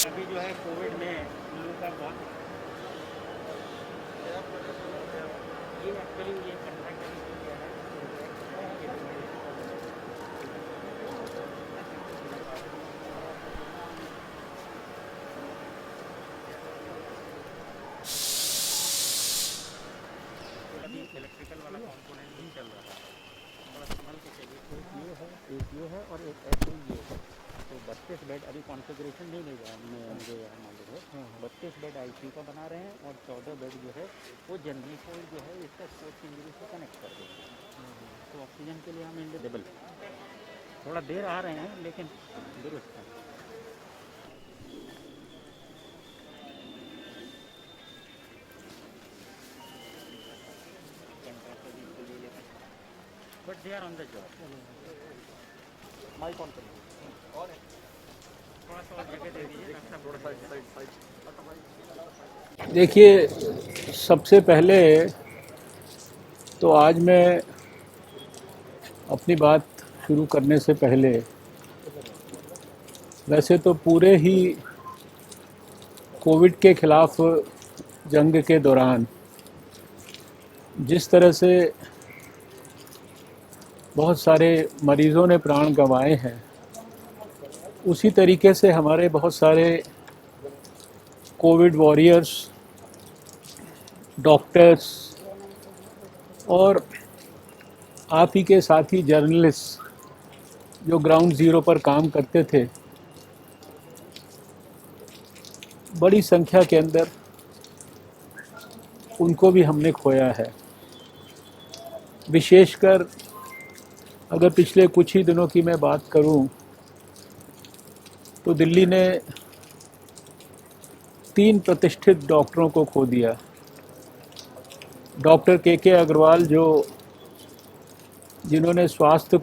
अभी जो है कोविड में हम लोग का बहुत ये एक्चुअली ये कंट्रैक्ट किया है। अभी इलेक्ट्रिकल वाला कंपोनेंट भी चल रहा है, थोड़ा संभल के चलिए। एक ये है और एक ऐसे ये है। तो 32 बेड अभी कॉन्फ़िगरेशन नहीं मिल रहा मुझे यहाँ मालूम है। 32 बेड आईसीयू का बना रहे हैं और 14 बेड जो है वो जनरल कोड जो है इसका स्पोर्ट्स इंजरी से कनेक्ट कर देते हैं। तो ऑक्सीजन के लिए हम इंडिडेबल थोड़ा देर आ रहे हैं लेकिन दुरुस्त है। But they are on the job. My confidence थोड़ा सा जगह दे दीजिए। देखिए, सबसे पहले तो आज मैं अपनी बात शुरू करने से पहले वैसे तो पूरे ही कोविड के ख़िलाफ़ जंग के दौरान जिस तरह से बहुत सारे मरीज़ों ने प्राण गंवाए हैं, उसी तरीके से हमारे बहुत सारे कोविड वॉरियर्स, डॉक्टर्स और आप ही के साथी जर्नलिस्ट जो ग्राउंड ज़ीरो पर काम करते थे, बड़ी संख्या के अंदर उनको भी हमने खोया है। विशेषकर अगर पिछले कुछ ही दिनों की मैं बात करूं तो दिल्ली ने 3 प्रतिष्ठित डॉक्टरों को खो दिया। डॉक्टर के अग्रवाल जिन्होंने स्वास्थ्य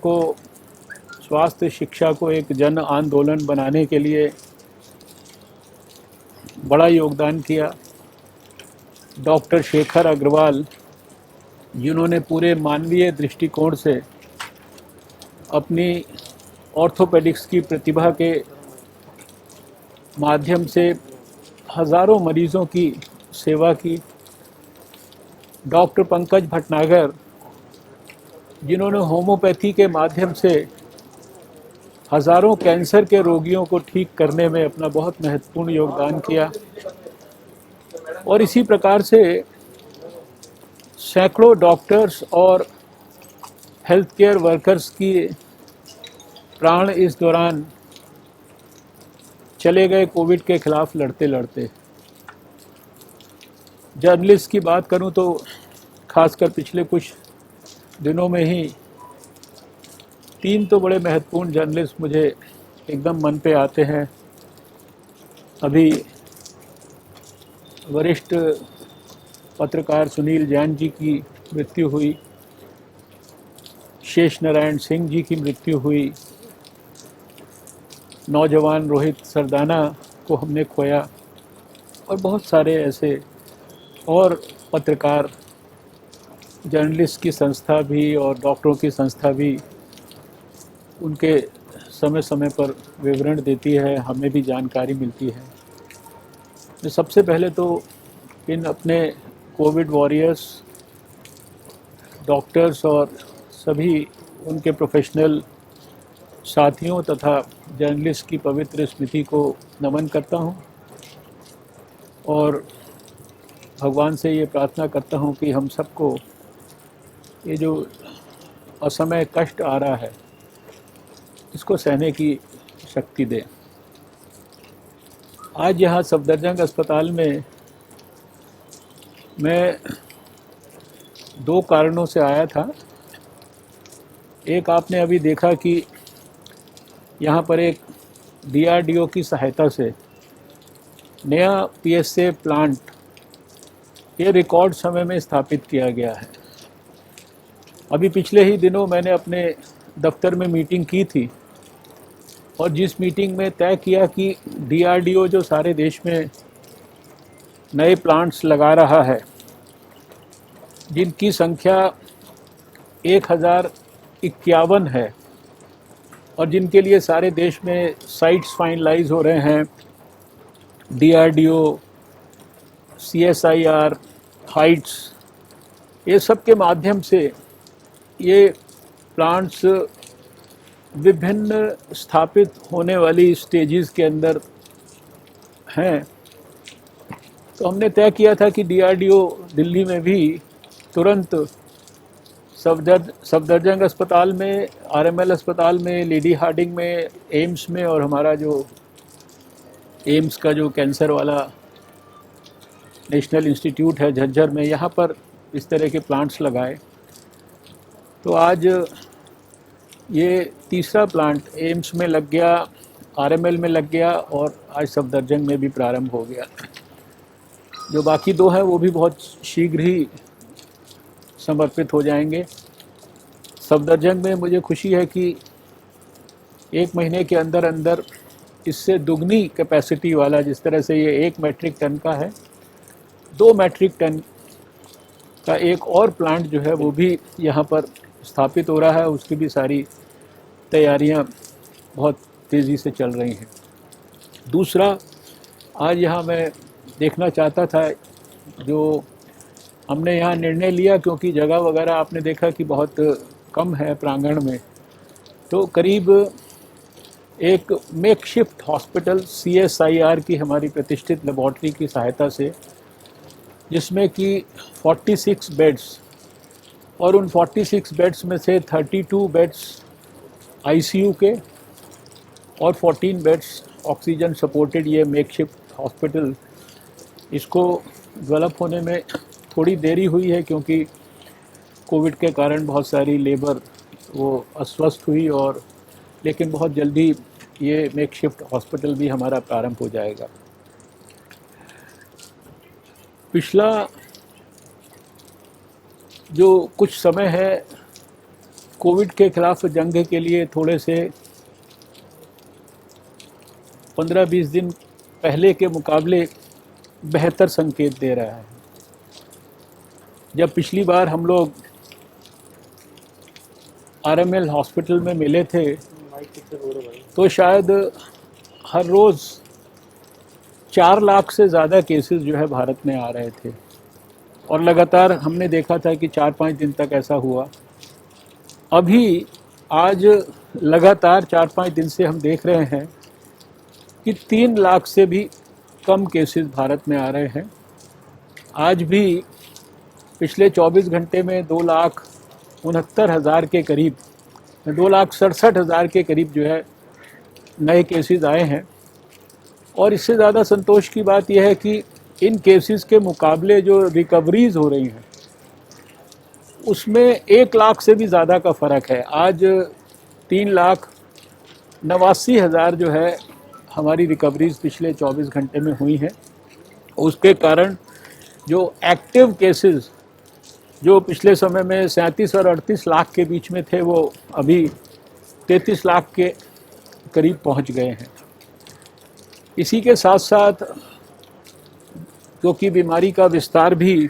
शिक्षा को एक जन आंदोलन बनाने के लिए बड़ा योगदान किया। डॉक्टर शेखर अग्रवाल जिन्होंने पूरे मानवीय दृष्टिकोण से अपनी ऑर्थोपेडिक्स की प्रतिभा के माध्यम से हज़ारों मरीज़ों की सेवा की। डॉक्टर पंकज भटनागर जिन्होंने होम्योपैथी के माध्यम से हज़ारों कैंसर के रोगियों को ठीक करने में अपना बहुत महत्वपूर्ण योगदान किया। और इसी प्रकार से सैकड़ों डॉक्टर्स और हेल्थ केयर वर्कर्स की प्राण इस दौरान चले गए कोविड के खिलाफ लड़ते लड़ते। जर्नलिस्ट की बात करूं तो खासकर पिछले कुछ दिनों में ही 3 तो बड़े महत्वपूर्ण जर्नलिस्ट मुझे एकदम मन पे आते हैं। अभी वरिष्ठ पत्रकार सुनील जैन जी की मृत्यु हुई, शेष नारायण सिंह जी की मृत्यु हुई, नौजवान रोहित सरदाना को हमने खोया, और बहुत सारे ऐसे और पत्रकार, जर्नलिस्ट की संस्था भी और डॉक्टरों की संस्था भी उनके समय समय पर विवरण देती है, हमें भी जानकारी मिलती है। तो सबसे पहले तो इन अपने कोविड वॉरियर्स, डॉक्टर्स और सभी उनके प्रोफेशनल साथियों तथा जर्नलिस्ट की पवित्र स्मृति को नमन करता हूं, और भगवान से ये प्रार्थना करता हूं कि हम सबको ये जो असमय कष्ट आ रहा है इसको सहने की शक्ति दे। आज यहाँ सफदरजंग अस्पताल में मैं 2 कारणों से आया था। एक, आपने अभी देखा कि यहाँ पर एक DRDO की सहायता से नया PSA प्लांट ये रिकॉर्ड समय में स्थापित किया गया है। अभी पिछले ही दिनों मैंने अपने दफ्तर में मीटिंग की थी, और जिस मीटिंग में तय किया कि DRDO जो सारे देश में नए प्लांट्स लगा रहा है, जिनकी संख्या 1051 है और जिनके लिए सारे देश में साइट्स फाइनलाइज हो रहे हैं, DRDO, CSIR, हाइट्स, ये सब के माध्यम से ये प्लांट्स विभिन्न स्थापित होने वाली स्टेजेस के अंदर हैं। तो हमने तय किया था कि DRDO दिल्ली में भी तुरंत सफदरजंग अस्पताल में, RML अस्पताल में, लेडी हार्डिंग में, एम्स में, और हमारा जो एम्स का जो कैंसर वाला नेशनल इंस्टीट्यूट है झज्जर में, यहाँ पर इस तरह के प्लांट्स लगाए। तो आज ये तीसरा प्लांट एम्स में लग गया, RML में लग गया, और आज सफदरजंग में भी प्रारंभ हो गया। जो बाकी 2 हैं वो भी बहुत शीघ्र ही समर्पित हो जाएंगे। सफदरजंग में मुझे खुशी है कि 1 महीने के अंदर अंदर इससे दुगनी कैपेसिटी वाला, जिस तरह से ये 1 मीट्रिक टन का है, 2 मीट्रिक टन का एक और प्लांट जो है वो भी यहाँ पर स्थापित हो रहा है। उसकी भी सारी तैयारियाँ बहुत तेज़ी से चल रही हैं। दूसरा, आज यहाँ मैं देखना चाहता था, जो हमने यहाँ निर्णय लिया, क्योंकि जगह वगैरह आपने देखा कि बहुत कम है प्रांगण में, तो करीब एक मेकशिफ्ट हॉस्पिटल CSIR की हमारी प्रतिष्ठित लेबॉर्ट्री की सहायता से, जिसमें कि 46 बेड्स, और उन 46 बेड्स में से 32 बेड्स ICU के और 14 बेड्स ऑक्सीजन सपोर्टेड, ये मेकशिफ्ट हॉस्पिटल, इसको डेवलप होने में थोड़ी देरी हुई है, क्योंकि कोविड के कारण बहुत सारी लेबर वो अस्वस्थ हुई, और लेकिन बहुत जल्दी ये मेकशिफ्ट हॉस्पिटल भी हमारा प्रारंभ हो जाएगा। पिछला जो कुछ समय है कोविड के खिलाफ जंग के लिए थोड़े से 15-20 दिन पहले के मुकाबले बेहतर संकेत दे रहा है। जब पिछली बार हम लोग RML हॉस्पिटल में मिले थे तो शायद हर रोज़ 4 लाख से ज़्यादा केसेस जो है भारत में आ रहे थे, और लगातार हमने देखा था कि 4-5 दिन तक ऐसा हुआ। अभी आज लगातार 4-5 दिन से हम देख रहे हैं कि 3 लाख से भी कम केसेस भारत में आ रहे हैं। आज भी पिछले 24 घंटे में 2,69,000 के करीब, 2,67,000 के करीब जो है नए केसेस आए हैं, और इससे ज़्यादा संतोष की बात यह है कि इन केसेस के मुकाबले जो रिकवरीज हो रही हैं उसमें 1 लाख से भी ज़्यादा का फ़र्क है। आज 3,89,000 जो है हमारी रिकवरीज पिछले 24 घंटे में हुई हैं। उसके कारण जो एक्टिव केसेस जो पिछले समय में 37 और 38 लाख के बीच में थे वो अभी 33 लाख के करीब पहुंच गए हैं। इसी के साथ साथ क्योंकि बीमारी का विस्तार भी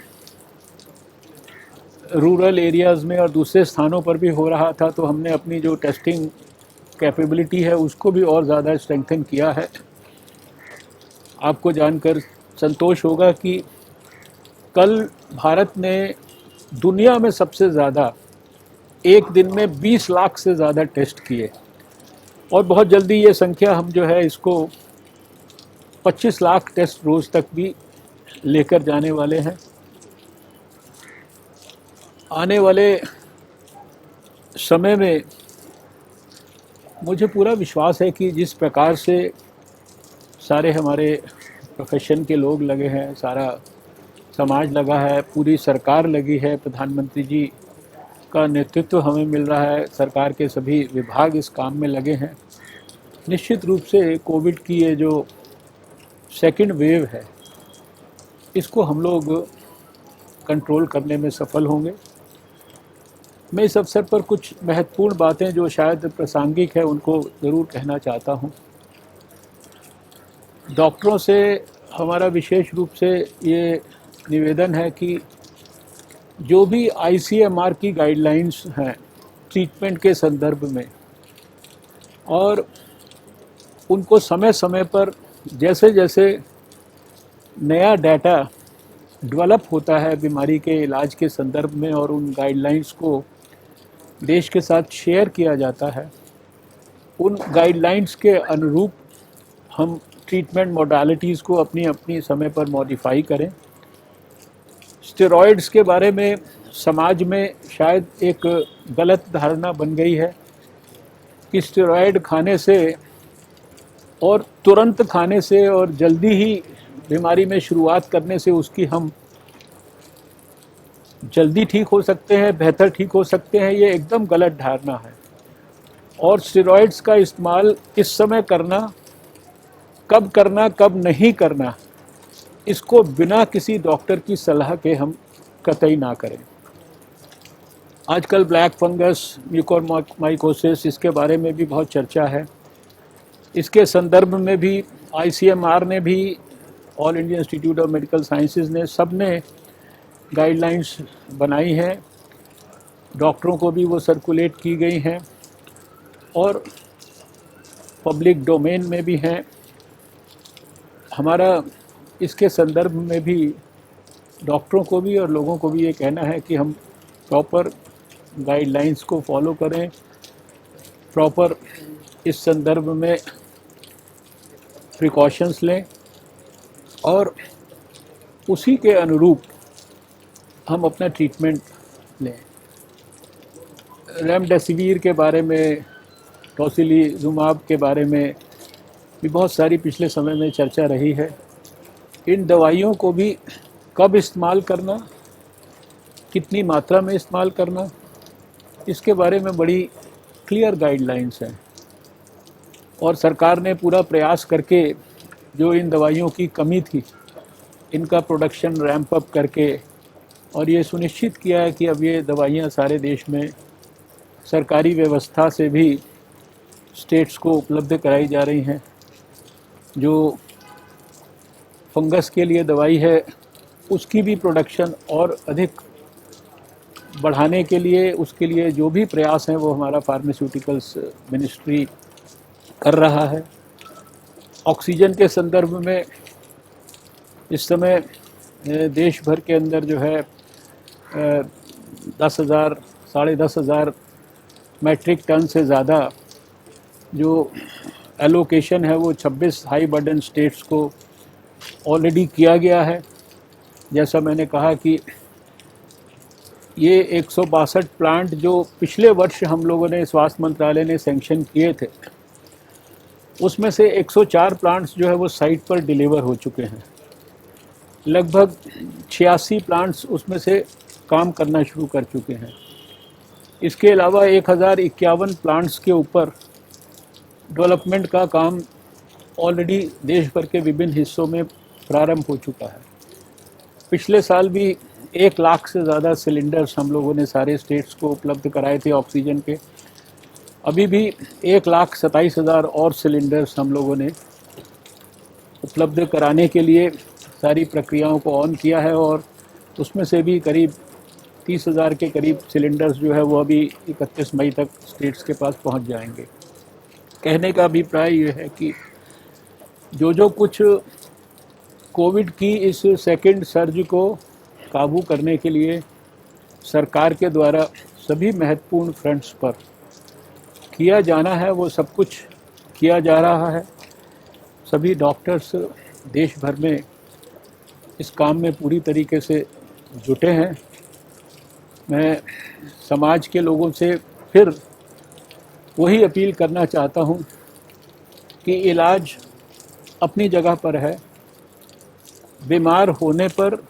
रूरल एरियाज़ में और दूसरे स्थानों पर भी हो रहा था, तो हमने अपनी जो टेस्टिंग कैपेबिलिटी है उसको भी और ज़्यादा स्ट्रेंथन किया है। आपको जानकर संतोष होगा कि कल भारत ने दुनिया में सबसे ज़्यादा एक दिन में 20 लाख से ज़्यादा टेस्ट किए और बहुत जल्दी ये संख्या हम जो है इसको 25 लाख टेस्ट रोज़ तक भी लेकर जाने वाले हैं। आने वाले समय में मुझे पूरा विश्वास है कि जिस प्रकार से सारे हमारे प्रोफेशन के लोग लगे हैं, सारा समाज लगा है, पूरी सरकार लगी है, प्रधानमंत्री जी का नेतृत्व हमें मिल रहा है, सरकार के सभी विभाग इस काम में लगे हैं, निश्चित रूप से कोविड की ये जो सेकंड वेव है इसको हम लोग कंट्रोल करने में सफल होंगे। मैं इस अवसर पर कुछ महत्वपूर्ण बातें जो शायद प्रासंगिक है उनको ज़रूर कहना चाहता हूँ। डॉक्टरों से हमारा विशेष रूप से ये निवेदन है कि जो भी ICMR की गाइडलाइंस हैं ट्रीटमेंट के संदर्भ में, और उनको समय समय पर जैसे जैसे नया डाटा डेवलप होता है बीमारी के इलाज के संदर्भ में और उन गाइडलाइंस को देश के साथ शेयर किया जाता है, उन गाइडलाइंस के अनुरूप हम ट्रीटमेंट मोडालिटीज़ को अपनी अपनी समय पर मॉडिफाई करें। स्टेरॉइड्स के बारे में समाज में शायद एक गलत धारणा बन गई है कि स्टेरॉइड खाने से और तुरंत खाने से और जल्दी ही बीमारी में शुरुआत करने से उसकी हम जल्दी ठीक हो सकते हैं, बेहतर ठीक हो सकते हैं। ये एकदम गलत धारणा है। और स्टेरॉइड्स का इस्तेमाल किस समय करना, कब नहीं करना, इसको बिना किसी डॉक्टर की सलाह के हम कतई ना करें। आजकल ब्लैक फंगस, म्यूकोरमाइकोसिस, इसके बारे में भी बहुत चर्चा है। इसके संदर्भ में भी ICMR ने भी, all India institute of medical sciences ने, सब ने गाइडलाइंस बनाई हैं, डॉक्टरों को भी वो सर्कुलेट की गई हैं और पब्लिक डोमेन में भी हैं। हमारा इसके संदर्भ में भी डॉक्टरों को भी और लोगों को भी ये कहना है कि हम प्रॉपर गाइडलाइंस को फॉलो करें, प्रॉपर इस संदर्भ में प्रिकॉशंस लें और उसी के अनुरूप हम अपना ट्रीटमेंट लें। रेमडेसिविर के बारे में, टोसिलीजुमाब के बारे में भी बहुत सारी पिछले समय में चर्चा रही है। इन दवाइयों को भी कब इस्तेमाल करना, कितनी मात्रा में इस्तेमाल करना, इसके बारे में बड़ी क्लियर गाइडलाइंस हैं और सरकार ने पूरा प्रयास करके जो इन दवाइयों की कमी थी इनका प्रोडक्शन रैंप अप करके और ये सुनिश्चित किया है कि अब ये दवाइयाँ सारे देश में सरकारी व्यवस्था से भी स्टेट्स को उपलब्ध कराई जा रही हैं। जो फंगस के लिए दवाई है उसकी भी प्रोडक्शन और अधिक बढ़ाने के लिए, उसके लिए जो भी प्रयास हैं वो हमारा फार्मास्यूटिकल्स मिनिस्ट्री कर रहा है। ऑक्सीजन के संदर्भ में इस समय देश भर के अंदर जो है 10,000 साढ़े 10,000 मैट्रिक टन से ज़्यादा जो एलोकेशन है वो 26 हाई बर्डन स्टेट्स को ऑलरेडी किया गया है। जैसा मैंने कहा कि ये 162 प्लांट जो पिछले वर्ष हम लोगों ने, स्वास्थ्य मंत्रालय ने सैंक्शन किए थे, उसमें से 104 प्लांट्स जो है वो साइट पर डिलीवर हो चुके हैं। लगभग 86 प्लांट्स उसमें से काम करना शुरू कर चुके हैं। इसके अलावा 1051 प्लांट्स के ऊपर डेवलपमेंट का काम ऑलरेडी देश भर के विभिन्न हिस्सों में प्रारंभ हो चुका है। पिछले साल भी 1 लाख से ज़्यादा सिलेंडर्स हम लोगों ने सारे स्टेट्स को उपलब्ध कराए थे ऑक्सीजन के। अभी भी 1,27,000 और सिलेंडर्स हम लोगों ने उपलब्ध कराने के लिए सारी प्रक्रियाओं को ऑन किया है और उसमें से भी करीब 30,000 के करीब सिलेंडर्स जो है वो अभी 31 मई तक स्टेट्स के पास पहुंच जाएंगे। कहने का अभिप्राय ये है कि जो कुछ कोविड की इस सेकेंड सर्ज को काबू करने के लिए सरकार के द्वारा सभी महत्वपूर्ण फ्रंट्स पर किया जाना है वो सब कुछ किया जा रहा है। सभी डॉक्टर्स देश भर में इस काम में पूरी तरीके से जुटे हैं। मैं समाज के लोगों से फिर वही अपील करना चाहता हूं कि इलाज अपनी जगह पर है। बीमार होने पर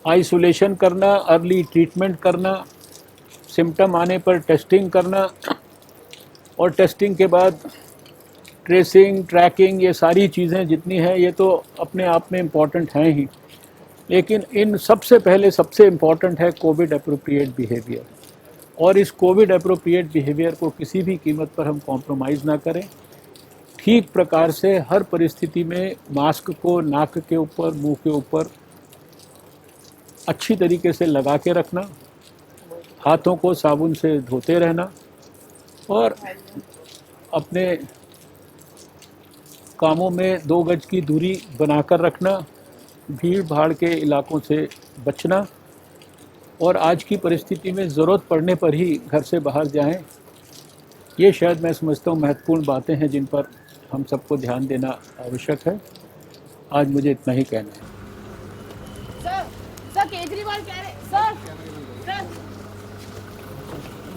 आइसोलेशन करना, अर्ली ट्रीटमेंट करना, सिम्टम आने पर टेस्टिंग करना और टेस्टिंग के बाद ट्रेसिंग, ट्रैकिंग, ये सारी चीज़ें जितनी हैं ये तो अपने आप में इम्पॉर्टेंट हैं ही, लेकिन इन सबसे पहले सबसे इम्पॉर्टेंट है कोविड एप्रोप्रिएट बिहेवियर। और इस कोविड एप्रोप्रिएट बिहेवियर को किसी भी कीमत पर हम कॉम्प्रोमाइज़ ना करें। ठीक प्रकार से हर परिस्थिति में मास्क को नाक के ऊपर, मुंह के ऊपर अच्छी तरीके से लगा के रखना, हाथों को साबुन से धोते रहना और अपने कामों में 2 गज की दूरी बनाकर रखना, भीड़ भाड़ के इलाकों से बचना और आज की परिस्थिति में ज़रूरत पड़ने पर ही घर से बाहर जाएं। ये शायद मैं समझता हूँ महत्वपूर्ण बातें हैं जिन पर हम सबको ध्यान देना आवश्यक है। आज मुझे इतना ही कहना है।